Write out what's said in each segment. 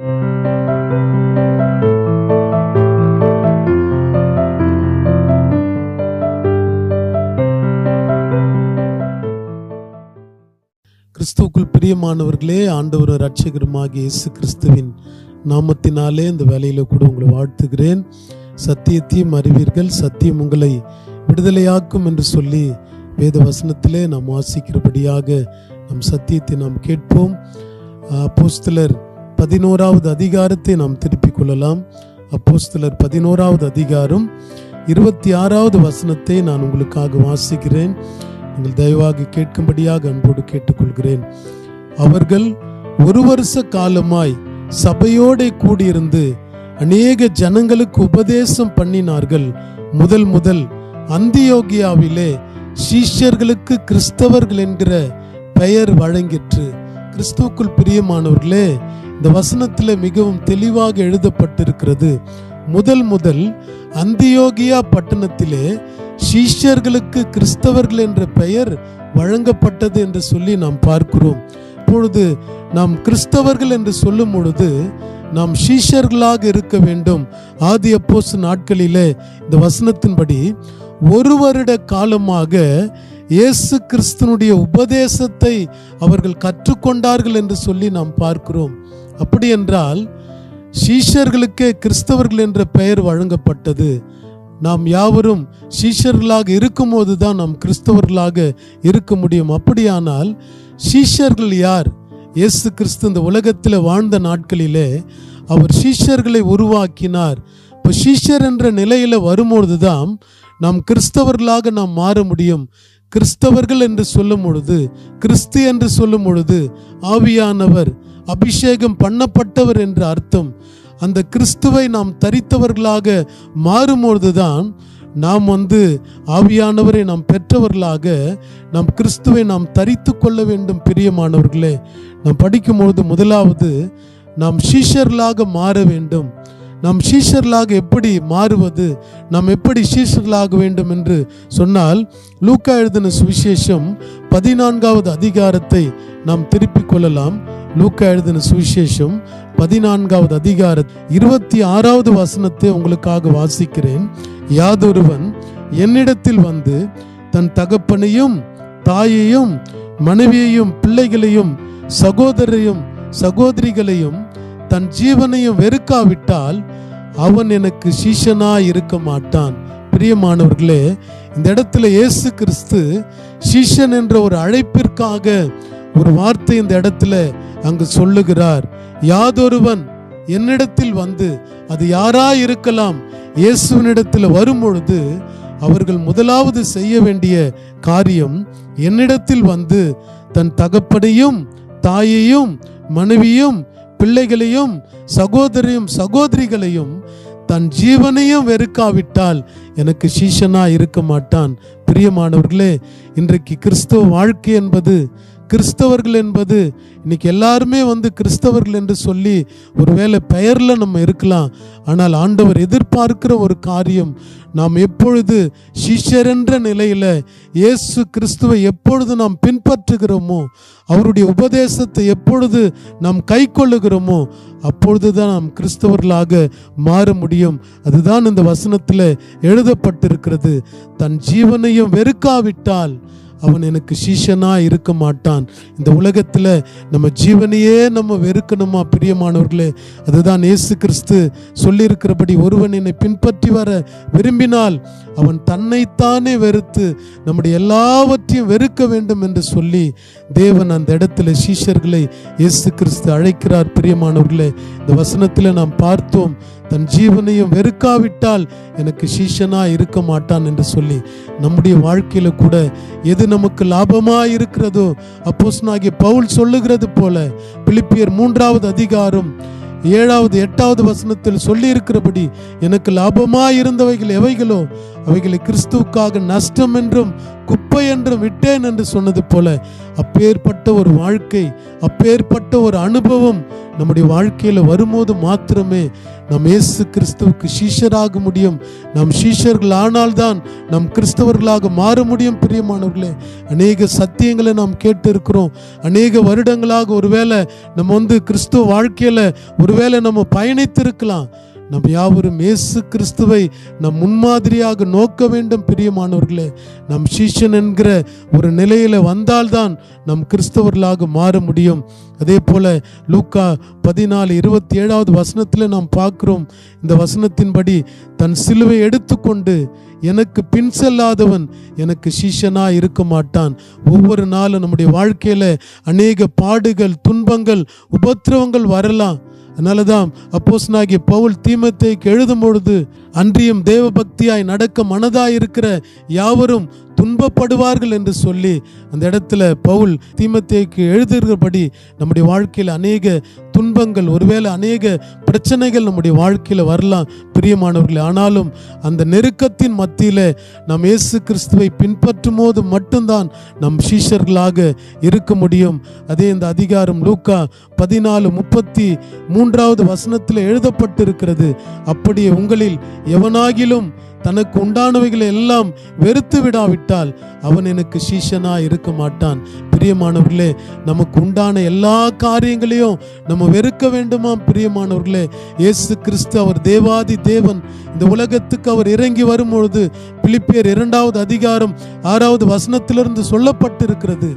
கிறிஸ்துவுக்குள் பிரியமானவர்களே, ஆண்டவர் இரட்சகருமாகிய இயேசு கிறிஸ்துவின் நாமத்தினாலே இந்த வேலையில கூட உங்களை வாழ்த்துகிறேன். சத்தியத்தையும் அறிவீர்கள், சத்தியம் உங்களை விடுதலையாக்கும் என்று சொல்லி வேத வசனத்திலே நாம் வாசிக்கிறபடியாக நம் சத்தியத்தை நாம் கேட்போம். அப்போஸ்தலர் 11வது அதிகாரத்தை நாம் திருப்பிக் கொள்ளலாம். அப்போஸ்தலர் 11வது அதிகாரம் 26வது வசனத்தை நான் உங்களுக்காக வாசிக்கிறேன். நீங்கள் தயவாக கேட்கும்படியாக அன்போடு கேட்டுக்கொள்கிறேன். அவர்கள் 1 வருஷ காலமாய் சபையோடு கூடியிருந்து அநேக ஜனங்களுக்கு உபதேசம் பண்ணினார்கள். முதல் அந்தியோகியாவிலே சீஷர்களுக்கு கிறிஸ்தவர்கள் என்கிற பெயர் வழங்கிற்று. கிறிஸ்துவுக்குள் பிரியமானவர்களே, இந்த வசனத்தில் மிகவும் தெளிவாக எழுதப்பட்டிருக்கிறது. முதல் அந்தியோகியா பட்டணத்திலே சீஷர்களுக்கு கிறிஸ்தவர்கள் என்ற பெயர் வழங்கப்பட்டது என்று சொல்லி நாம் பார்க்கிறோம். இப்பொழுது நாம் கிறிஸ்தவர்கள் என்று சொல்லும் பொழுது நாம் சீஷர்களாக இருக்க வேண்டும். ஆதி அப்போஸ்தலர் நாட்களிலே இந்த வசனத்தின்படி 1 வருட காலமாக இயேசு கிறிஸ்துனுடைய உபதேசத்தை அவர்கள் கற்றுக்கொண்டார்கள் என்று சொல்லி நாம் பார்க்கிறோம். அப்படி என்றால் சீஷர்களுக்கே கிறிஸ்தவர்கள் என்ற பெயர் வழங்கப்பட்டது. நாம் யாவரும் சீஷர்களாக இருக்கும்போது தான் நாம் கிறிஸ்தவர்களாக இருக்க முடியும். அப்படியானால் சீஷர்கள் யார்? இயேசு கிறிஸ்து இந்த உலகத்தில் வாழ்ந்த நாட்களிலே அவர் சீஷர்களை உருவாக்கினார். இப்போ சீஷர் என்ற நிலையில் வரும்பொழுது தான் நாம் கிறிஸ்தவர்களாக நாம் மாற முடியும். கிறிஸ்தவர்கள் என்று சொல்லும் பொழுது, கிறிஸ்து என்று சொல்லும் பொழுது ஆவியானவர், அபிஷேகம் பண்ணப்பட்டவர் என்ற அர்த்தம். அந்த கிறிஸ்துவை நாம் தரித்தவர்களாக மாறும்பொழுது தான் நாம் ஆவியானவரை நாம் பெற்றவர்களாக நாம் கிறிஸ்துவை நாம் தரித்து கொள்ள வேண்டும். பிரியமானவர்களே, நாம் படிக்கும்பொழுது முதலாவது நாம் சீஷர்களாக மாற வேண்டும். நாம் சீஷர்களாக எப்படி மாறுவது, நாம் எப்படி சீஷர்களாக வேண்டும் என்று சொன்னால், லூக்கா எழுதின சுவிசேஷம் 14வது அதிகாரத்தை நாம் திருப்பிக் கொள்ளலாம். லூக்கா எழுதின சுவிசேஷம் 14வது அதிகாரம் 26வது வசனத்தை உங்களுக்காக வாசிக்கிறேன். யாதொருவன் என்னிடத்தில் வந்து தன் தகப்பனையும் தாயையும் மனைவியையும் பிள்ளைகளையும் சகோதரையும் சகோதரிகளையும் தன் ஜீவனையும் வெறுக்காவிட்டால் அவன் எனக்கு சீஷனாய் இருக்க மாட்டான். பிரியமானவர்களே, இந்த இடத்துல இயேசு கிறிஸ்து சீஷன் என்ற ஒரு அழைப்பிற்காக ஒரு வார்த்தை இந்த இடத்துல அங்கு சொல்லுகிறார். யாதொருவன் என்னிடத்தில் வந்து, அது யாராய் இருக்கலாம், இயேசுவினிடத்தில் வரும் பொழுது அவர்கள் முதலாவது செய்ய வேண்டிய காரியம், என்னிடத்தில் வந்து தன் தகப்பனையும் தாயையும் மனைவியும் பிள்ளைகளையும் சகோதரையும் சகோதரிகளையும் தன் ஜீவனையும் வெறுக்காவிட்டால் எனக்கு சீஷனா இருக்க மாட்டான். பிரியமானவர்களே, இன்றைக்கு கிறிஸ்தவ வாழ்க்கை என்பது, கிறிஸ்தவர்கள் என்பது, இன்னைக்கு எல்லாருமே கிறிஸ்தவர்கள் என்று சொல்லி ஒருவேளை பெயர்ல நம்ம இருக்கலாம். ஆனால் ஆண்டவர் எதிர்பார்க்கிற ஒரு காரியம், நாம் எப்பொழுது சீஷர் என்ற நிலையில இயேசு கிறிஸ்துவை எப்பொழுது நாம் பின்பற்றுகிறோமோ, அவருடைய உபதேசத்தை எப்பொழுது நாம் கை கொள்ளுகிறோமோ, அப்பொழுதுதான் நாம் கிறிஸ்தவர்களாக மாற முடியும். அதுதான் இந்த வசனத்தில் எழுதப்பட்டிருக்கிறது. தன் ஜீவனையும் வெறுக்காவிட்டால் அவன் எனக்கு சீஷனா இருக்க மாட்டான். இந்த உலகத்தில் நம்ம ஜீவனையே நம்ம வெறுக்கணுமா? பிரியமானவர்களே, அதுதான் இயேசு கிறிஸ்து சொல்லியிருக்கிறபடி, ஒருவன் என்னை பின்பற்றி வர விரும்பினால் அவன் தன்னைத்தானே வெறுத்து நம்முடைய எல்லாவற்றையும் வெறுக்க வேண்டும் என்று சொல்லி தேவன் அந்த இடத்துல சீஷர்களை இயேசு கிறிஸ்து அழைக்கிறார். பிரியமானவர்களே, இந்த வசனத்தில் நாம் பார்த்தோம், தன் ஜீவனையும் வெறுக்காவிட்டால் எனக்கு சீஷனா இருக்க மாட்டான் என்று சொல்லி. நம்முடைய வாழ்க்கையில கூட எது நமக்கு லாபமா இருக்கிறதோ, அப்போஸ்தலனாகிய பவுல் சொல்லுகிறது போல, பிலிப்பியர் 3வது அதிகாரம் 7வது 8வது வசனத்தில் சொல்லி இருக்கிறபடி, எனக்கு லாபமா இருந்தவைகள் எவைகளோ அவைகளை கிறிஸ்துவுக்காக நஷ்டம் என்றும் குப்பை என்றும் விட்டேன் என்று சொன்னது போல அப்பேற்பட்ட ஒரு வாழ்க்கை, அப்பேற்பட்ட ஒரு அனுபவம் நம்முடைய வாழ்க்கையில் வரும்போது மாத்திரமே நாம் இயேசு கிறிஸ்துவுக்கு சீஷராக முடியும். நாம் சீஷர்கள் ஆனால்தான் நாம் கிறிஸ்தவர்களாக மாற முடியும். பிரியமானவர்களே, அநேக சத்தியங்களை நாம் கேட்டு இருக்கிறோம். அநேக வருடங்களாக ஒருவேளை நம்ம கிறிஸ்துவ வாழ்க்கையில் ஒருவேளை நம்ம பயணித்திருக்கலாம். நம்ம யாவரும் இயேசு கிறிஸ்துவை நம் முன்மாதிரியாக நோக்க வேண்டும். பிரியமானவர்களே, நம் சீஷன் என்கிற ஒரு நிலையில வந்தால்தான் நம் கிறிஸ்தவர்களாக மாற முடியும். அதே போல லூக்கா 14:27 வசனத்தில் நாம் பார்க்கிறோம். இந்த வசனத்தின்படி தன் சிலுவை எடுத்துக்கொண்டு எனக்கு பின் செல்லாதவன் எனக்கு சீஷனா இருக்க மாட்டான். ஒவ்வொரு நாளும் நம்முடைய வாழ்க்கையில அநேக பாடுகள், துன்பங்கள், உபத்திரவங்கள் வரலாம். அதனாலதான் அப்போஸ்தலனாகிய பவுல் தீமோத்தேயுக்கு எழுதும் பொழுது, அன்றியும் தேவ பக்தியாய் நடக்க மனதாய் இருக்கிற யாவரும் துன்பப்படுவார்கள் என்று சொல்லி அந்த இடத்துல பவுல் தீமோத்தேயுக்கு எழுதுகிறபடி நம்முடைய வாழ்க்கையில் அநேக துன்பங்கள், ஒருவேளை அநேக பிரச்சனைகள் நம்முடைய வாழ்க்கையில் வரலாம். பிரியமானவர்களே, ஆனாலும் அந்த நெருக்கத்தின் மத்தியில் நாம் இயேசு கிறிஸ்துவை பின்பற்றும் போது மட்டும்தான் நம் சீஷர்களாக இருக்க முடியும். அதே இந்த அதிகாரம் லூக்கா 14:33 வசனத்தில் எழுதப்பட்டிருக்கிறது. அப்படியே உங்களில் எவனாகிலும் தனக்கு உண்டானவைகளை எல்லாம் வெறுத்து விடாவிட்டால் அவன் எனக்கு சீஷனா இருக்க மாட்டான். பிரியமானவர்களே, நமக்கு உண்டான எல்லா காரியங்களையும் நம்ம வெறுக்க வேண்டுமா? பிரியமானவர்களே, இயேசு கிறிஸ்து அவர் தேவாதி தேவன். இந்த உலகத்துக்கு அவர் இறங்கி வரும்பொழுது பிலிப்பியர் 2வது அதிகாரம் 6வது வசனத்திலிருந்து சொல்லப்பட்டிருக்கிறது,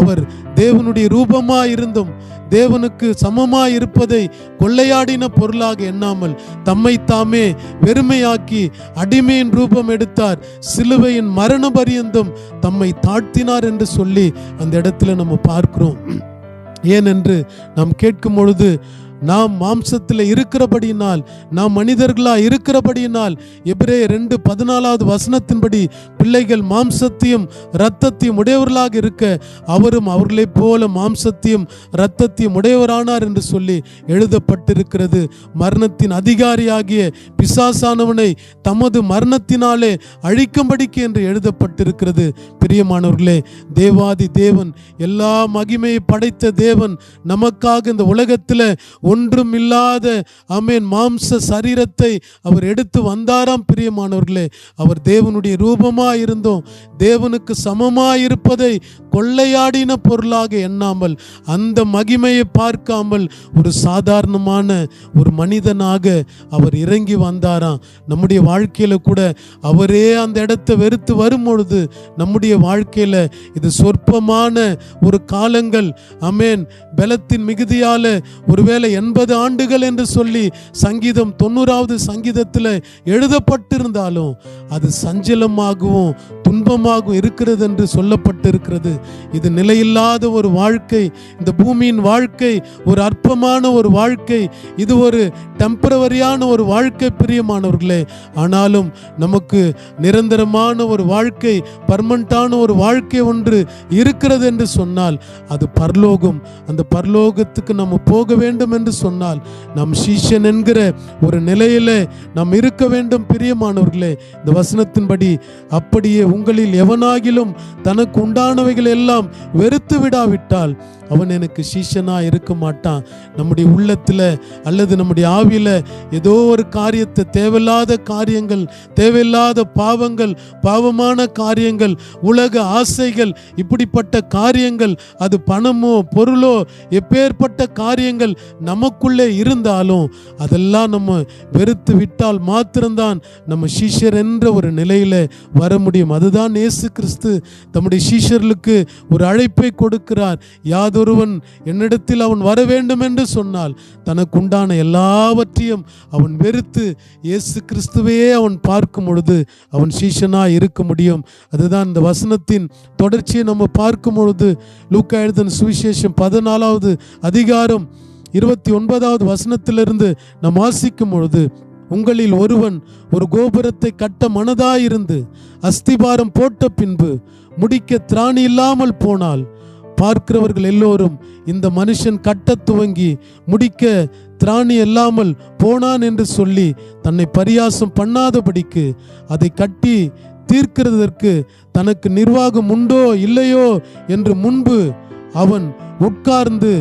அவர் தேவனுடைய ரூபமா இருந்தும் தேவனுக்கு சமமாய் இருப்பதை கொள்ளையாடின பொருளாக எண்ணாமல் தம்மை தாமே வெறுமையாக்கி அடிமையின் ரூபம் எடுத்தார், சிலுவையின் மரண பரியந்தம் தம்மை தாழ்த்தினார் என்று சொல்லி அந்த இடத்துல நம்ம பார்க்கிறோம். ஏனென்று நாம் கேட்கும் பொழுது, நாம் மாம்சத்தில் இருக்கிறபடியினால், நாம் மனிதர்களா இருக்கிறபடியினால் எபிரேயர் 2:14 வசனத்தின்படி பிள்ளைகள் மாம்சத்தையும் இரத்தத்தையும் உடையவர்களாக இருக்க அவரும் அவர்களைப் போல மாம்சத்தையும் இரத்தத்தையும் உடையவரானார் என்று சொல்லி எழுதப்பட்டிருக்கிறது. மரணத்தின் அதிகாரியாகிய பிசாசானவனை தமது மரணத்தினாலே அழிக்கும்படிக்கு என்று எழுதப்பட்டிருக்கிறது. பிரியமானவர்களே, தேவாதி தேவன், எல்லா மகிமையை படைத்த தேவன் நமக்காக இந்த உலகத்தில் ஒன்றும் இல்லாத மாம்ச சரீரத்தை அவர் எடுத்து வந்தாராம். பிரியமானவர்களே, அவர் தேவனுடைய ரூபமாய் இருந்தோம் தேவனுக்கு சமமாய் இருப்பதை கொள்ளையாடின பொருளாக எண்ணாமல், அந்த மகிமையை பார்க்காமல் ஒரு சாதாரணமான ஒரு மனிதனாக அவர் இறங்கி வந்தாராம். நம்முடைய வாழ்க்கையில கூட அவரே அந்த இடத்தை வெறுத்து வரும் பொழுது நம்முடைய வாழ்க்கையில இது சொற்பமான ஒரு காலங்கள், பலத்தின் மிகுதியால ஒருவேளை 80 ஆண்டுகள் என்று சொல்லி சங்கீதம் 90வது சங்கீதத்தில் எழுதப்பட்டிருந்தாலும் அது சஞ்சலமாகவும் துன்பமாகவும் இருக்கிறது என்று சொல்லப்பட்டிருக்கிறது. இது நிலையில்லாத ஒரு வாழ்க்கை, இந்த பூமியின் வாழ்க்கை ஒரு அற்பமான ஒரு வாழ்க்கை, இது ஒரு டெம்பரவரியான ஒரு வாழ்க்கை. பிரியமானவர்களே, ஆனாலும் நமக்கு நிரந்தரமான ஒரு வாழ்க்கை, பர்மனண்டான ஒரு வாழ்க்கை ஒன்று இருக்கிறது என்று சொன்னால் அது பரலோகம். அந்த பரலோகத்துக்கு நம்ம போக வேண்டும் என்று சொன்னால் நம் சீஷன் என்கிற ஒரு நிலையில நாம் இருக்க வேண்டும். பிரியமானவர்களே, இந்த வசனத்தின்படி அப்படியே உங்களில் எவனாகிலும் தனக்கு உண்டானவைகள் எல்லாம் வெறுத்து விடாவிட்டால் அவன் எனக்கு சீஷனா இருக்க மாட்டான். நம்முடைய உள்ளத்துல அல்லது நம்முடைய ஆவியில ஏதோ ஒரு காரியத்தை, தேவையில்லாத காரியங்கள், தேவையில்லாத பாவங்கள், பாவமான காரியங்கள், உலக ஆசைகள், இப்படிப்பட்ட காரியங்கள், அது பணமோ பொருளோ எப்பேற்பட்ட காரியங்கள் நமக்குள்ளே இருந்தாலும் அதெல்லாம் நம்ம வெறுத்து விட்டால் மாத்திரம்தான் நம்ம சீஷர் என்ற ஒரு நிலையில வர முடியும். அதுதான் இயேசு கிறிஸ்து தம்முடைய சீஷர்களுக்கு ஒரு அழைப்பை கொடுக்கிறார். யாதொருவன் என்னிடத்தில் அவன் வர வேண்டும் என்று சொன்னால் தனக்கு உண்டான எல்லாவற்றையும் அவன் வெறுத்து இயேசு கிறிஸ்துவையே அவன் பார்க்கும் பொழுது அவன் சீஷனாய் இருக்க முடியும். அதுதான் இந்த வசனத்தின் தொடர்ச்சியை நம்ம பார்க்கும் பொழுது லூக்கா எழுதின சுவிசேஷம் 14வது அதிகாரம் 29வது வசனத்திலிருந்து நாம் வாசிக்கும் பொழுது, உங்களில் ஒருவன் ஒரு கோபுரத்தை கட்ட மனதாயிருந்து அஸ்திபாரம் போட்ட பின்பு முடிக்க திராணி இல்லாமல் போனால் பார்க்கிறவர்கள் எல்லோரும் இந்த மனுஷன் கட்ட துவங்கி முடிக்க திராணி இல்லாமல் போனான் என்று சொல்லி தன்னை பரியாசம் பண்ணாதபடிக்கு அதை கட்டி தீர்க்கிறதற்கு தனக்கு நிர்வாகம் உண்டோ இல்லையோ என்று முன்பு அவன் உட்கார்ந்து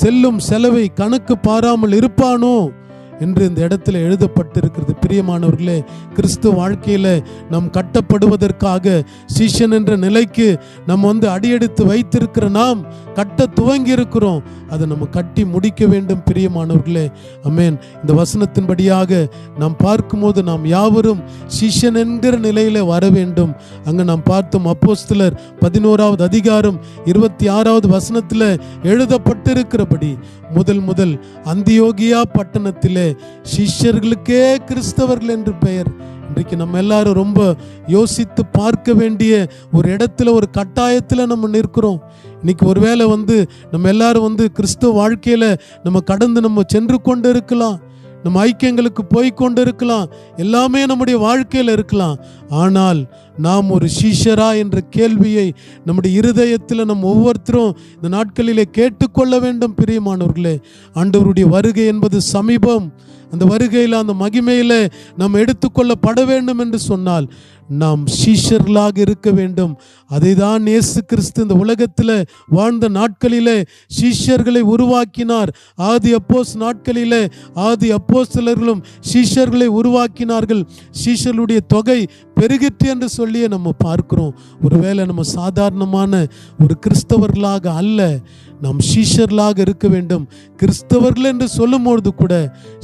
செல்லும் செலவை கணக்கு பாராமல் இருப்பானோ என்று இந்த இடத்துல எழுதப்பட்டிருக்கிறது. பிரியமானவர்களே, கிறிஸ்துவ வாழ்க்கையில நாம் கட்டப்படுவதற்காக சீஷன் என்ற நிலைக்கு நம்ம அடியெடுத்து வைத்திருக்கிற நாம் கட்ட துவங்கி இருக்கிறோம். அதை நம்ம கட்டி முடிக்க வேண்டும். பிரியமானவர்களே, ஆமென். இந்த வசனத்தின்படியாக நாம் பார்க்கும்போது நாம் யாவரும் சீஷன் என்கிற நிலையில வர வேண்டும். அங்க நாம் பார்த்தோம், அப்போஸ்தலர் 11வது அதிகாரம் 26வது வசனத்தில் எழுதப்பட்டிருக்கிறபடி முதல் அந்தியோகியா பட்டணத்திலே சிஷ்யர்களுக்கே கிறிஸ்தவர்கள் என்று பெயர். இன்றைக்கு நம்ம எல்லாரும் ரொம்ப யோசித்து பார்க்க வேண்டிய ஒரு இடத்துல, ஒரு கட்டாயத்தில் நம்ம நிற்கிறோம். இன்னைக்கு ஒருவேளை நம்ம எல்லாரும் கிறிஸ்தவ வாழ்க்கையில நம்ம கடந்து நம்ம சென்று கொண்டு இருக்கலாம், நம்ம ஐக்கியங்களுக்கு போய் கொண்டு இருக்கலாம், எல்லாமே நம்முடைய வாழ்க்கையில் இருக்கலாம். ஆனால் நாம் ஒரு சீஷரா என்ற கேள்வியை நம்முடைய இருதயத்தில் நம்ம ஒவ்வொருத்தரும் இந்த நாட்களிலே கேட்டுக்கொள்ள வேண்டும். பிரியமானவர்களே, ஆண்டவருடைய வருகை என்பது சமீபம். அந்த வருகையில், அந்த மகிமையில நாம் எடுத்துக்கொள்ளப்பட வேண்டும் என்று சொன்னால் நாம் சீஷர்களாக இருக்க வேண்டும். அதை தான் இயேசு கிறிஸ்து இந்த உலகத்தில் வாழ்ந்த நாட்களிலே சீஷர்களை உருவாக்கினார். ஆதி அப்போஸ்தலர்களும் சீஷர்களை உருவாக்கினார்கள். சீஷர்களுடைய தொகை பெருகிற்று என்று சொல்லியே நம்ம பார்க்கிறோம். ஒருவேளை நம்ம சாதாரணமான ஒரு கிறிஸ்தவர்களாக அல்ல, நாம் சீஷர்களாக இருக்க வேண்டும். கிறிஸ்தவர்கள் என்று சொல்லும்பொழுது கூட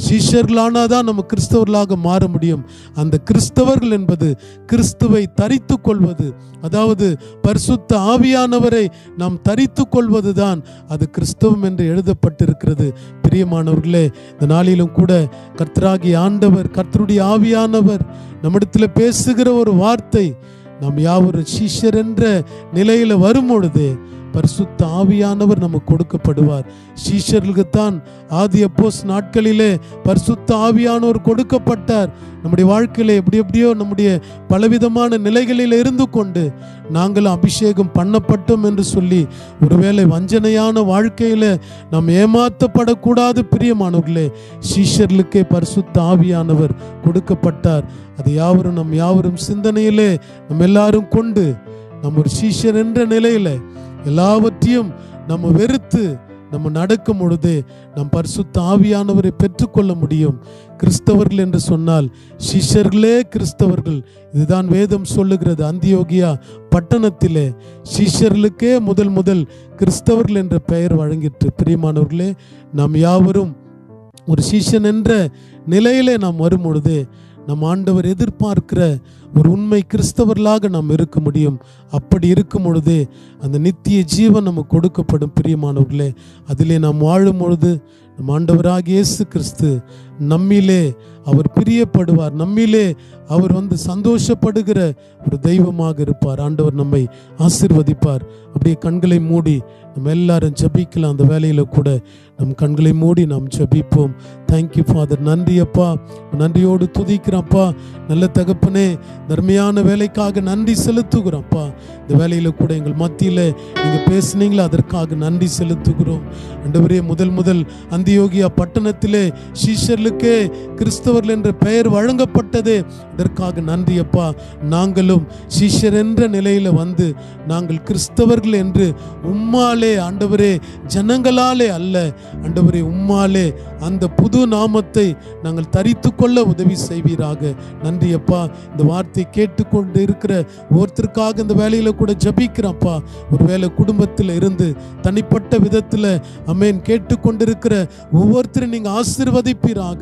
சீஷர்களானாதான் நம்ம கிறிஸ்தவர்களாக மாற முடியும். அந்த கிறிஸ்தவர்கள் என்பது கிறிஸ்துவை தரித்து கொள்வது, அதாவது பரிசுத்த ஆவியானவரை நாம் தரித்து கொள்வதுதான் அது கிறிஸ்தவம் என்று எழுதப்பட்டிருக்கிறது. பிரியமானவர்களே, இந்த நாளிலும் கூட கர்த்தராகிய ஆண்டவர், கர்த்தருடைய ஆவியானவர் நம்மிடத்தில் பேசுகிற ஒரு வார்த்தை, நாம் யாவரும் சீஷர் என்ற நிலையில வரும் பொழுது பரிசுத்த ஆவியானவர் நமக்கு கொடுக்கப்படுவார். சீஷர்களுக்குத்தான் ஆதி அப்போஸ்தலர் நாட்களிலே பரிசுத்த ஆவியானவர் கொடுக்கப்பட்டார். நம்முடைய வாழ்க்கையில எப்படியோ நம்முடைய பலவிதமான நிலைகளில் இருந்து கொண்டு நாங்கள் அபிஷேகம் பண்ணப்பட்டோம் என்று சொல்லி ஒருவேளை வஞ்சனையான வாழ்க்கையில நாம் ஏமாற்றப்படக்கூடாது. பிரியமானவர்களே, சீஷர்களுக்கே பரிசுத்த ஆவியானவர் கொடுக்கப்பட்டார். அது நம் யாவரும் சிந்தனையிலே நம்ம எல்லாரும் கொண்டு நம்ம ஒரு சீஷர் என்ற நிலையில எல்லாவற்றையும் நம்ம வெறுத்து நம்ம நடக்கும் பொழுது நம் பரிசுத்த ஆவியானவரை பெற்றுக்கொள்ள முடியும். கிறிஸ்தவர்கள் என்று சொன்னால் சீஷர்களே கிறிஸ்தவர்கள். இதுதான் வேதம் சொல்லுகிறது. அந்தியோகியா பட்டணத்திலே சீஷர்களுக்கே முதல் கிறிஸ்தவர்கள் என்ற பெயர் வழங்கிற்று. பிரியமானவர்களே, நாம் யாவரும் ஒரு சீஷன் என்ற நிலையிலே நாம் வரும் பொழுது நம் ஆண்டவர் எதிர்பார்க்கிற ஒரு உண்மை கிறிஸ்தவர்களாக நாம் இருக்க முடியும். அப்படி இருக்கும் பொழுதே அந்த நித்திய ஜீவன் நமக்கு கொடுக்கப்படும். பிரியமானவர்களே, அதிலே நாம் வாழும் பொழுது நம் ஆண்டவராகிய இயேசு கிறிஸ்து நம்மிலே அவர் பிரியப்படுவார். நம்மிலே அவர் சந்தோஷப்படுகிற ஒரு தெய்வமாக இருப்பார். ஆண்டவர் நம்மை ஆசீர்வதிப்பார். அப்படியே கண்களை மூடி நம்ம எல்லாரும் ஜெபிக்கலாம். அந்த வேலையில கூட நம் கண்களை மூடி நாம் ஜெபிப்போம். Thank you father. நன்றி அப்பா, நன்றியோடு துதிக்கிறப்பா. நல்ல தகப்பனே, தர்மையான வேலைக்காக நன்றி செலுத்துகிறோம்ப்பா. இந்த வேலையில கூட எங்கள் மத்தியில நீங்க பேசுனீங்களா, அதற்காக நன்றி செலுத்துகிறோம். ஆண்டவரே, முதல் அந்தியோகியா பட்டணத்திலே சீஷர்களுக்கே கிறிஸ்தவர்கள் என்ற பெயர் வழங்கப்பட்டதே, இதற்காக நன்றி அப்பா. நாங்களும் சீஷர் என்ற நிலையில நாங்கள் கிறிஸ்தவர்கள் என்று உம்மாலே ஆண்டவரே, ஜனங்களாலே அல்ல ஆண்டவரே, உம்மாலே அந்த புது நாமத்தை நாங்கள் தரித்து கொள்ள உதவி செய்வீராக. நன்றி அப்பா. இந்த வார்த்தை கேட்டுக்கொண்டு இருக்கிற ஒருத்தருக்காக இந்த வேலையில கூட ஜபிக்கிறப்பா. ஒருவேளை குடும்பத்தில் இருந்து தனிப்பட்ட விதத்தில் அமேன் கேட்டுக்கொண்டிருக்கிற ஒவ்வொருத்தரும் நீங்க ஆசீர்வதிப்பீராக.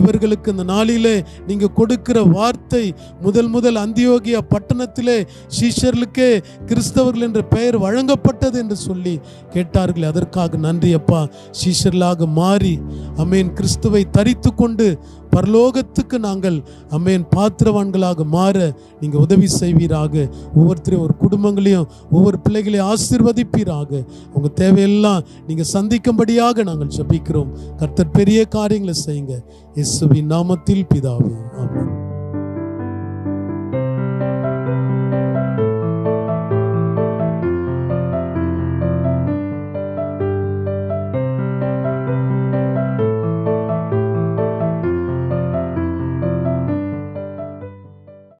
இவர்களுக்கு இந்த நாளிலே நீங்க கொடுக்கிற வார்த்தை முதல் அந்தியோகியா பட்டணத்திலே சீஷர்களுக்கே கிறிஸ்தவர்கள் என்ற பெயர் வழங்கப்பட்டது என்று சொல்லி கேட்டார்கள். அதற்காக நன்றி அப்பா. சீஷர்களாக மாறி அமேன் கிறிஸ்துவை தரித்து கொண்டு பரலோகத்துக்கு நாங்கள் அமேன் பாத்திரவான்களாக மாற நீங்க உதவி செய்வீராக. ஒவ்வொருத்தரையும், ஒரு குடும்பங்களையும், ஒவ்வொரு பிள்ளைகளையும் ஆசீர்வதிப்பீராக. உங்க தேவையெல்லாம் நீங்க சந்திக்கும்படியாக நாங்கள் ஜெபிக்கிறோம். கர்த்தர் பெரிய காரியங்களை செய்யுங்க. இயேசுவின் நாமத்தில் பிதாவே, ஆமென்.